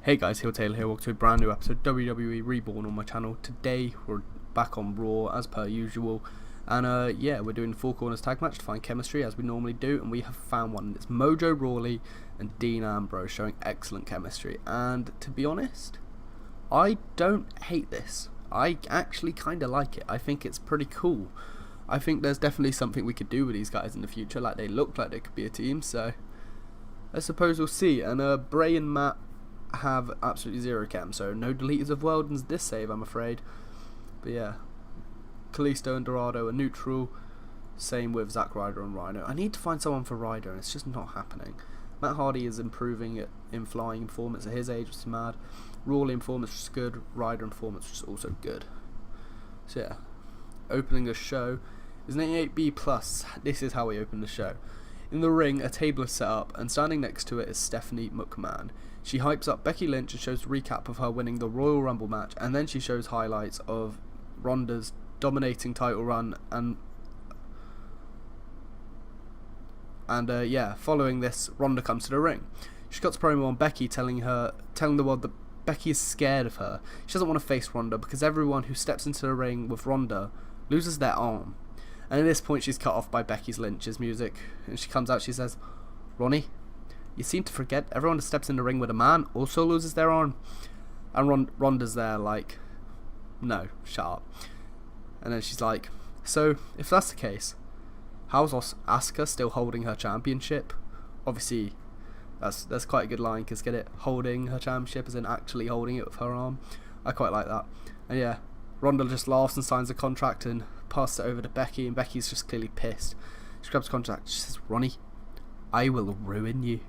Hey guys, HeelTayler here, welcome to a brand new episode of WWE Reborn on my channel. Today we're back on Raw as per usual, and yeah, we're doing 4 corners tag match to find chemistry as we normally do, and we have found one. It's Mojo Rawley and Dean Ambrose showing excellent chemistry, and to be honest, I don't hate this. I actually kind of like it. I think it's pretty cool. I think there's definitely something we could do with these guys in the future. Like, they look like they could be a team, so I suppose we'll see. And Bray and Matt have absolutely zero chem, so no deleters of Weldon's this save, I'm afraid. But yeah, Kalisto and Dorado are neutral. Same with Zack Ryder and Rhino. I need to find someone for Ryder, and it's just not happening. Matt Hardy is improving in flying performance at his age, which is mad. Rawley in performance, which is good. Ryder in performance, which is also good. So yeah, opening the show is an 88B+. This is how we open the show. In the ring, a table is set up, and standing next to it is Stephanie McMahon. She hypes up Becky Lynch and shows a recap of her winning the Royal Rumble match, and then she shows highlights of Ronda's dominating title run, and yeah, following this, Ronda comes to the ring. She cuts a promo on Becky, telling the world that Becky is scared of her. She doesn't want to face Ronda because everyone who steps into the ring with Ronda loses their arm. And at this point, she's cut off by Becky's Lynch's music, and she comes out. She says, "Ronnie, you seem to forget everyone that steps in the ring with a man also loses their arm." And Ronda's there like, "No, shut up." And then she's like, "So if that's the case, how's Asuka still holding her championship?" Obviously, that's quite a good line, because get it, holding her championship as in actually holding it with her arm. I quite like that. And yeah, Ronda just laughs and signs the contract and passes it over to Becky, and Becky's just clearly pissed. She grabs the contract. She says, "Ronnie, I will ruin you."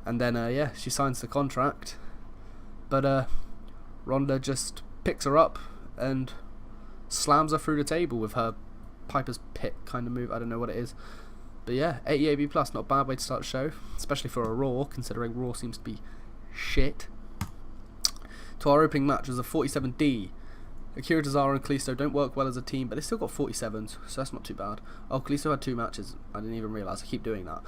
And then yeah, she signs the contract, but Ronda just picks her up and slams her through the table with her Piper's Pit kind of move. I don't know what it is, but yeah, 88B+, not a bad way to start the show, especially for a Raw, considering Raw seems to be shit. To our opening match was a 47D. Akira Tozawa and Kalisto don't work well as a team, but they still got 47s, so that's not too bad. Oh, Kalisto had 2 matches. I didn't even realise. I keep doing that.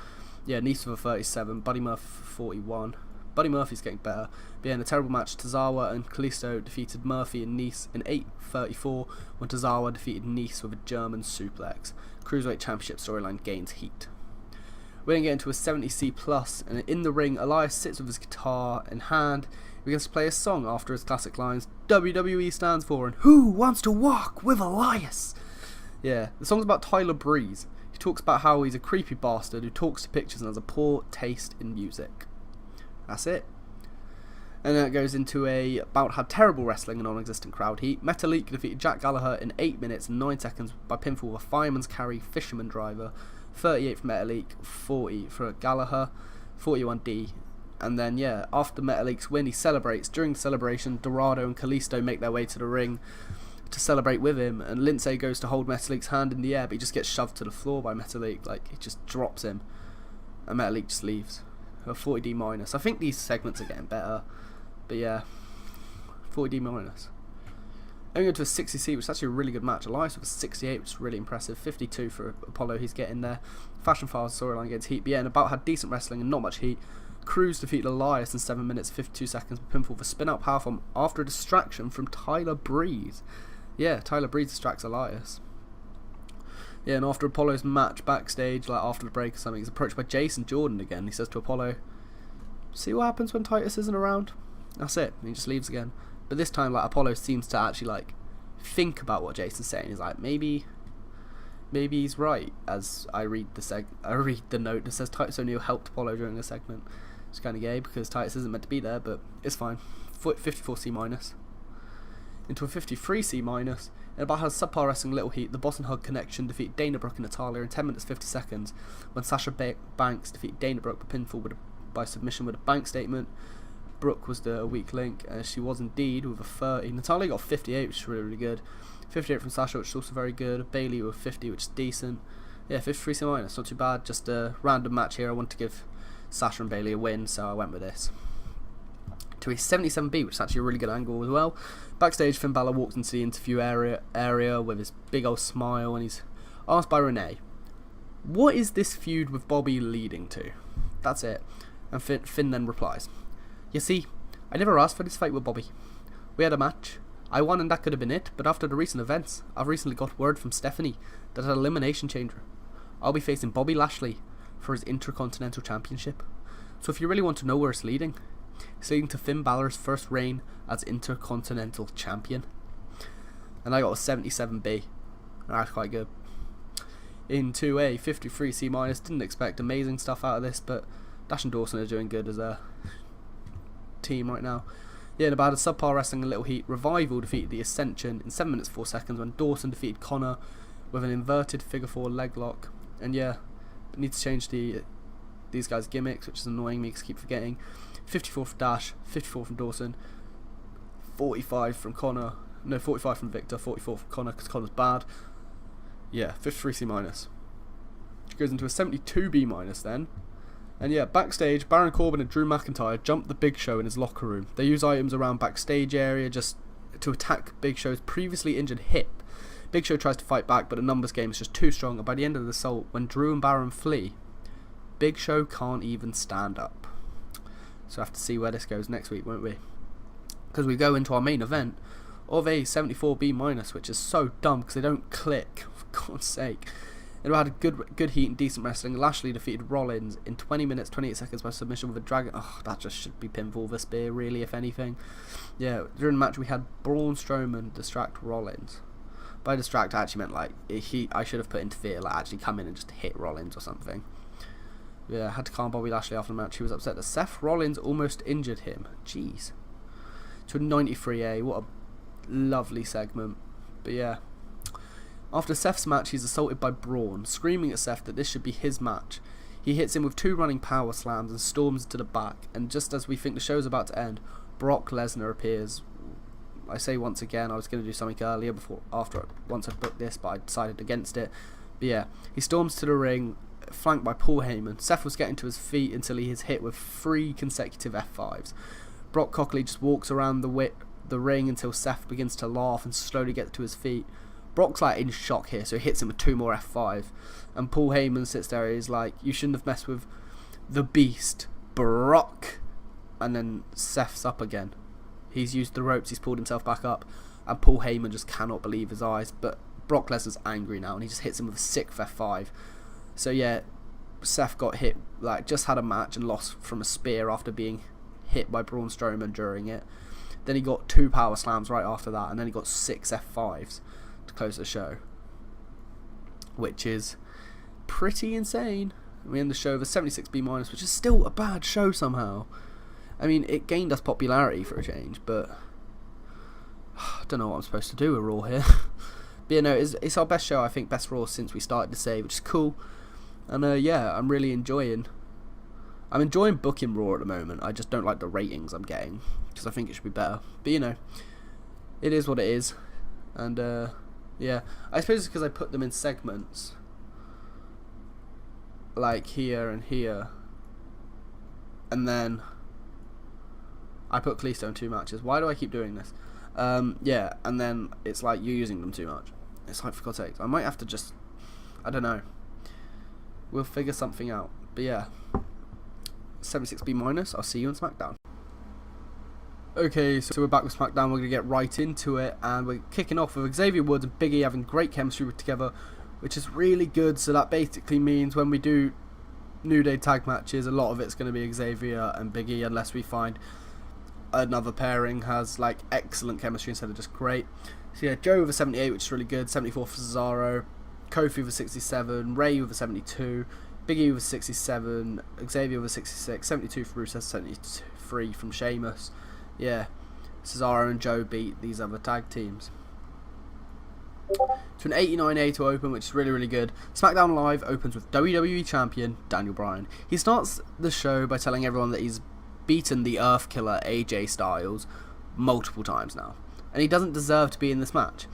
Yeah, Nice with a 37, Buddy Murphy 41. Buddy Murphy's getting better. But yeah, in a terrible match, Tozawa and Kalisto defeated Murphy and Nice in 8:34, when Tozawa defeated Nice with a German suplex. Cruiserweight Championship storyline gains heat. We're going to get into a 70C+, and in the ring, Elias sits with his guitar in hand. He begins to play a song after his classic lines, "WWE stands for," and "Who wants to walk with Elias?" Yeah, the song's about Tyler Breeze. He talks about how he's a creepy bastard who talks to pictures and has a poor taste in music. That's it. And then it goes into about how terrible wrestling and non-existent crowd heat. Metalik defeated Jack Gallagher in 8 minutes and 9 seconds by pinfall with a fireman's carry fisherman driver. 38 for Metalik, 40 for Gallagher, 41D. And then yeah, after Metalik's win, he celebrates. During the celebration, Dorado and Kalisto make their way to the ring to celebrate with him, and Lindsay goes to hold Metalik's hand in the air, but he just gets shoved to the floor by Metalik. Like, he just drops him, and Metalik just leaves. A 40D-. I think these segments are getting better, but yeah, 40D-. Going into a 60C, which is actually a really good match. Elias with a 68, which is really impressive. 52 for Apollo, he's getting there. Fashion Files storyline gets heat, but yeah, and about had decent wrestling and not much heat. Cruz defeated Elias in 7 minutes 52 seconds with pinfall for spin-out powerbomb after a distraction from Tyler Breeze. Yeah, Tyler Breeze distracts Elias. Yeah, and after Apollo's match backstage, like after the break or something, he's approached by Jason Jordan again. He says to Apollo, "See what happens when Titus isn't around?" That's it. And he just leaves again. But this time, like, Apollo seems to actually like think about what Jason's saying. He's like, maybe he's right. As I read the note that says Titus O'Neil helped Apollo during the segment. It's kind of gay because Titus isn't meant to be there, but it's fine. 54C-. Into a 53C-. And about how subpar wrestling Little Heat, the Boss and Hug Connection defeat Dana Brooke and Natalya in 10 minutes 50 seconds, when Sasha Banks defeat Dana Brooke by pinfall by submission with a bank statement. Brooke was the weak link, as she was indeed, with a 30. Natalya got 58, which is really, really good. 58 from Sasha, which is also very good. Bayley with 50, which is decent. Yeah, 53C-. Not too bad. Just a random match here. I want to give Sasha and Bayley a win, so I went with this. To a 77B, which is actually a really good angle as well. Backstage, Finn Balor walks into the interview area with his big old smile, and he's asked by Renee, "What is this feud with Bobby leading to?" That's it. And Finn then replies, "You see, I never asked for this fight with Bobby. We had a match. I won and that could have been it, but after the recent events, I've recently got word from Stephanie that an elimination chamber. I'll be facing Bobby Lashley for his Intercontinental Championship. So if you really want to know where it's leading to Finn Balor's first reign as Intercontinental Champion. And I got a 77B. That's quite good. In 2A, 53C-. Didn't expect amazing stuff out of this, but Dash and Dawson are doing good as a team right now. Yeah, in about a subpar wrestling and little heat, Revival defeated the Ascension in 7 minutes 4 seconds when Dawson defeated Connor with an inverted figure 4 leg lock. And yeah, need to change these guys' gimmicks, which is annoying me because I keep forgetting. 54 from Dash, 54 from Dawson, 45 from Connor. No, 45 from Victor, 44 from Connor because Connor's bad. Yeah, 53C-. Goes into a 72B- then. And yeah, backstage, Baron Corbin and Drew McIntyre jumped the Big Show in his locker room. They use items around backstage area just to attack Big Show's previously injured hip. Big Show tries to fight back, but the numbers game is just too strong, and by the end of the assault, when Drew and Baron flee, Big Show can't even stand up. So I have to see where this goes next week, won't we? Because we go into our main event of a 74B-, which is so dumb because they don't click, for God's sake. It had a good heat and decent wrestling. Lashley defeated Rollins in 20 minutes 28 seconds by submission with a dragon. Oh, that just should be pinfall the spear, really, if anything. Yeah, during the match we had Braun Strowman distract Rollins. By distract, I actually meant like I should have put interfere, like actually come in and just hit Rollins or something. Yeah, had to calm Bobby Lashley after the match. He was upset that Seth Rollins almost injured him. Jeez. To a 93A, what a lovely segment. But yeah. After Seth's match, he's assaulted by Braun, screaming at Seth that this should be his match. He hits him with 2 running power slams and storms to the back, and just as we think the show's about to end, Brock Lesnar appears. I say once again, I was going to do something earlier once I booked this, but I decided against it. But yeah, he storms to the ring, flanked by Paul Heyman. Seth was getting to his feet until he is hit with 3 consecutive F5s. Brock cockily just walks around the ring until Seth begins to laugh and slowly gets to his feet. Brock's like in shock here, so he hits him with 2 more F5. And Paul Heyman sits there, he's like, you shouldn't have messed with the beast, Brock. And then Seth's up again. He's used the ropes, he's pulled himself back up, and Paul Heyman just cannot believe his eyes. But Brock Lesnar's angry now, and he just hits him with a 6th F5. So yeah, Seth got hit, like just had a match and lost from a spear after being hit by Braun Strowman during it. Then he got 2 power slams right after that, and then he got 6 F5s to close the show, which is pretty insane. We end the show with a 76B-, which is still a bad show somehow. I mean, it gained us popularity for a change, but I don't know what I'm supposed to do with Raw here. But yeah, no, it's our best show, I think, best Raw since we started to say, which is cool. And yeah, I'm really enjoying booking Raw at the moment. I just don't like the ratings I'm getting, because I think it should be better. But you know, it is what it is. And yeah, I suppose it's because I put them in segments, like here and here, and then I put Kalisto in 2 matches. Why do I keep doing this? Yeah, and then it's like you're using them too much. It's like, for God's sake, I might have to just, I don't know, we'll figure something out. But yeah, 76B-, I'll see you on SmackDown. Okay, so we're back with SmackDown. We're going to get right into it, and we're kicking off with Xavier Woods and Big E having great chemistry together, which is really good. So that basically means when we do New Day tag matches, a lot of it's going to be Xavier and Big E, unless we find another pairing has like excellent chemistry instead of just great. So yeah, Joe with a 78, which is really good. 74 for Cesaro, Kofi with a 67, Ray with a 72, Big E with a 67, Xavier with a 66, 72 for Rusev, 73 from Sheamus. Yeah, Cesaro and Joe beat these other tag teams to an 89A to open, which is really, really good. SmackDown Live opens with WWE Champion Daniel Bryan. He starts the show by telling everyone that he's beaten the Earth Killer AJ Styles multiple times now, and he doesn't deserve to be in this match.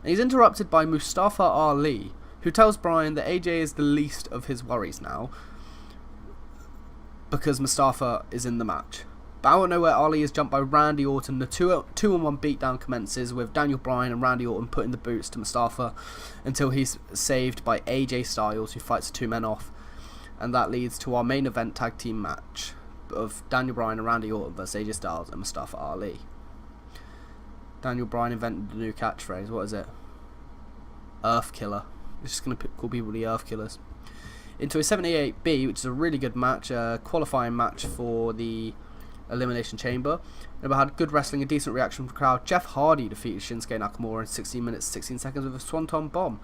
And he's interrupted by Mustafa Ali, who tells Bryan that AJ is the least of his worries now because Mustafa is in the match. But out of nowhere, Ali is jumped by Randy Orton. The 2-on-1 beatdown commences with Daniel Bryan and Randy Orton putting the boots to Mustafa until he's saved by AJ Styles, who fights the 2 men off. And that leads to our main event tag team match. of Daniel Bryan and Randy Orton versus AJ Styles and Mustafa Ali. Daniel Bryan invented the new catchphrase. What is it? Earth Killer. It's just going to call people the Earth Killers. Into a 78B, which is a really good match, a qualifying match for the Elimination Chamber. It had good wrestling, a decent reaction from the crowd. Jeff Hardy defeated Shinsuke Nakamura in 16 minutes 16 seconds with a Swanton Bomb.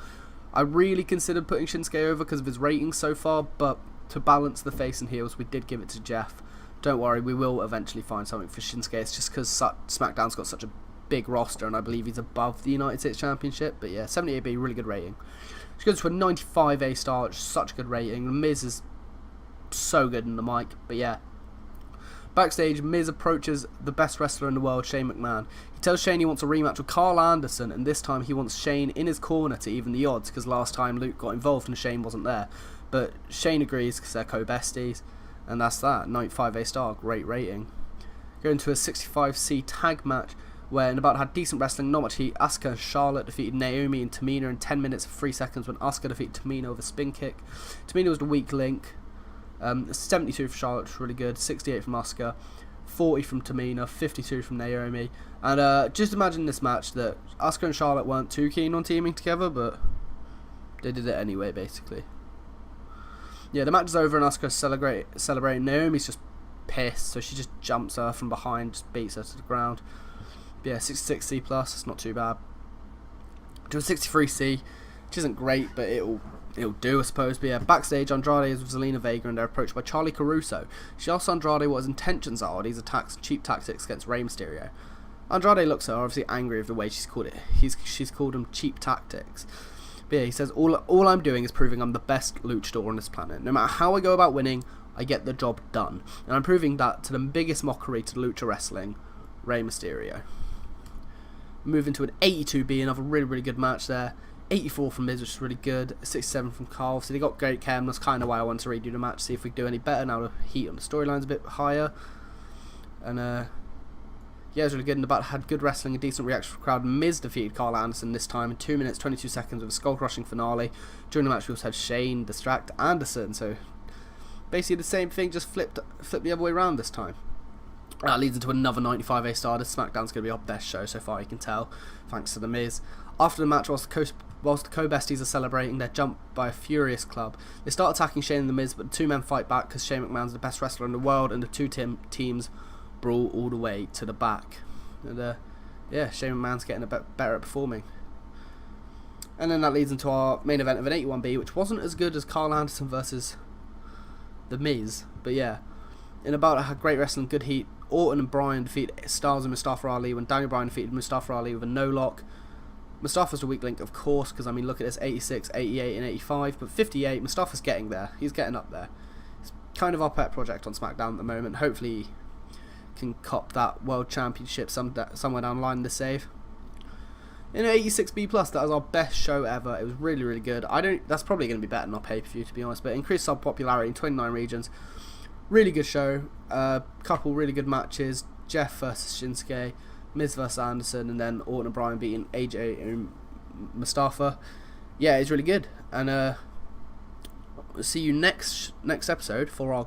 I really considered putting Shinsuke over because of his ratings so far, but to balance the face and heels, we did give it to Jeff. Don't worry, we will eventually find something for Shinsuke. It's just because SmackDown's got such a big roster, and I believe he's above the United States Championship. But yeah, 78B, really good rating. She goes to a 95A star, which is such a good rating. The Miz is so good in the mic, but yeah. Backstage, Miz approaches the best wrestler in the world, Shane McMahon. He tells Shane he wants a rematch with Carl Anderson, and this time he wants Shane in his corner to even the odds, because last time Luke got involved and Shane wasn't there. But Shane agrees because they're co-besties, and that's that. 95A star, great rating. Going to a 65C tag match, where in about had decent wrestling, not much heat. Asuka and Charlotte defeated Naomi and Tamina in 10 minutes and 3 seconds when Asuka defeated Tamina with a spin kick. Tamina was the weak link. 72 for Charlotte, which was really good. 68 from Asuka. 40 from Tamina. 52 from Naomi. And just imagine this match that Asuka and Charlotte weren't too keen on teaming together, but they did it anyway, basically. Yeah, the match is over and Asuka's celebrating. Naomi's just pissed, so she just jumps her from behind, just beats her to the ground. Yeah, 66C+, that's not too bad. To a 63C, which isn't great, but it'll do, I suppose. But yeah, backstage, Andrade is with Zelina Vega, and they're approached by Charlie Caruso. She asks Andrade what his intentions are on these attacks, cheap tactics against Rey Mysterio. Andrade looks at her, obviously angry with the way she's called it. She's called them cheap tactics. But yeah, he says, all I'm doing is proving I'm the best luchador on this planet. No matter how I go about winning, I get the job done. And I'm proving that to the biggest mockery to lucha wrestling, Rey Mysterio. Move into an 82B, another really, really good match there. 84 from Miz, which is really good. 67 from Carl. So they got great chem. That's kind of why I wanted to redo the match, see if we do any better. Now the heat on the storyline's a bit higher. And yeah, it was really good. And the battle had good wrestling, a decent reaction from the crowd. Miz defeated Carl Anderson this time in 2 minutes 22 seconds with a skull-crushing finale. During the match, we also had Shane distract Anderson. So basically the same thing, just flipped the other way around this time. That leads into another 95A star. This SmackDown's going to be our best show so far, you can tell, thanks to The Miz. After the match, whilst the co-besties are celebrating, they're jumped by a furious club. They start attacking Shane and The Miz, but the two men fight back because Shane McMahon's the best wrestler in the world, and the two teams brawl all the way to the back. And yeah, Shane McMahon's getting a bit better at performing. And then that leads into our main event of an 81B, which wasn't as good as Carl Anderson versus The Miz, but yeah. In about, it had great wrestling, good heat. Orton and Bryan defeated Styles and Mustafa Ali when Daniel Bryan defeated Mustafa Ali with a no-lock. Mustafa's the weak link, of course, because I mean, look at this, 86, 88 and 85, but 58, Mustafa's getting there. He's getting up there. It's kind of our pet project on SmackDown at the moment. Hopefully he can cop that World Championship somewhere down the line this save. In 86B+, that was our best show ever. It was really, really good. That's probably going to be better than our pay-per-view, to be honest, but increased our popularity in 29 regions. Really good show, couple really good matches, Jeff versus Shinsuke, Miz versus Anderson, and then Orton and Bryan beating AJ and Mustafa. Yeah, it's really good, and we'll see you next episode for our